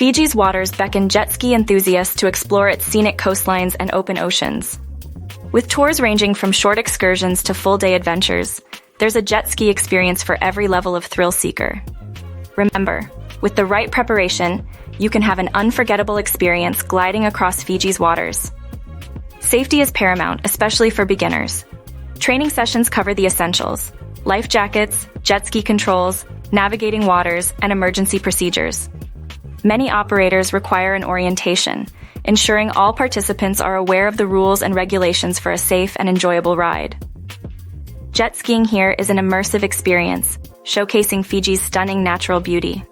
Fiji's waters beckon jet ski enthusiasts to explore its scenic coastlines and open oceans. With tours ranging from short excursions to full-day adventures, there's a jet ski experience for every level of thrill seeker. Remember, with the right preparation, you can have an unforgettable experience gliding across Fiji's waters. Safety is paramount, especially for beginners. Training sessions cover the essentials: life jackets, jet ski controls, navigating waters, and emergency procedures. Many operators require an orientation, ensuring all participants are aware of the rules and regulations for a safe and enjoyable ride. Jet skiing here is an immersive experience, showcasing Fiji's stunning natural beauty.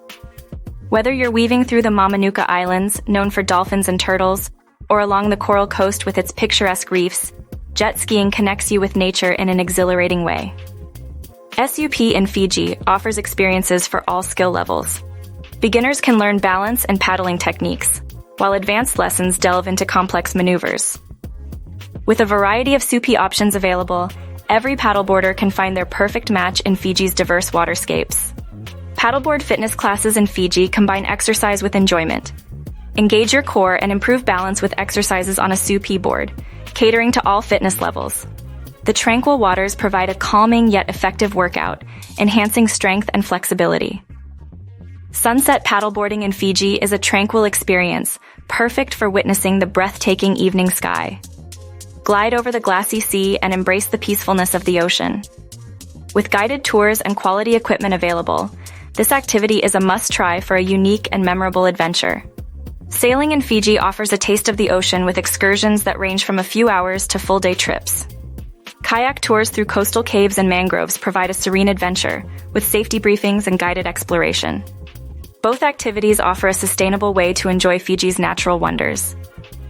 Whether you're weaving through the Mamanuca Islands, known for dolphins and turtles, or along the Coral Coast with its picturesque reefs, jet skiing connects you with nature in an exhilarating way. SUP in Fiji offers experiences for all skill levels. Beginners can learn balance and paddling techniques, while advanced lessons delve into complex maneuvers. With a variety of SUP options available, every paddleboarder can find their perfect match in Fiji's diverse waterscapes. Paddleboard fitness classes in Fiji combine exercise with enjoyment. Engage your core and improve balance with exercises on a SUP board, catering to all fitness levels. The tranquil waters provide a calming yet effective workout, enhancing strength and flexibility. Sunset paddleboarding in Fiji is a tranquil experience, perfect for witnessing the breathtaking evening sky. Glide over the glassy sea and embrace the peacefulness of the ocean. With guided tours and quality equipment available, this activity is a must-try for a unique and memorable adventure. Sailing in Fiji offers a taste of the ocean with excursions that range from a few hours to full-day trips. Kayak tours through coastal caves and mangroves provide a serene adventure, with safety briefings and guided exploration. Both activities offer a sustainable way to enjoy Fiji's natural wonders.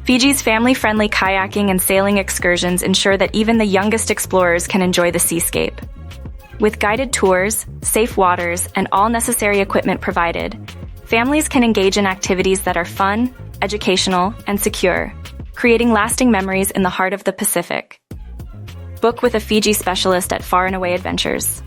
Fiji's family-friendly kayaking and sailing excursions ensure that even the youngest explorers can enjoy the seascape. With guided tours, safe waters, and all necessary equipment provided, families can engage in activities that are fun, educational, and secure, creating lasting memories in the heart of the Pacific. Book with a Fiji specialist at Far and Away Adventures.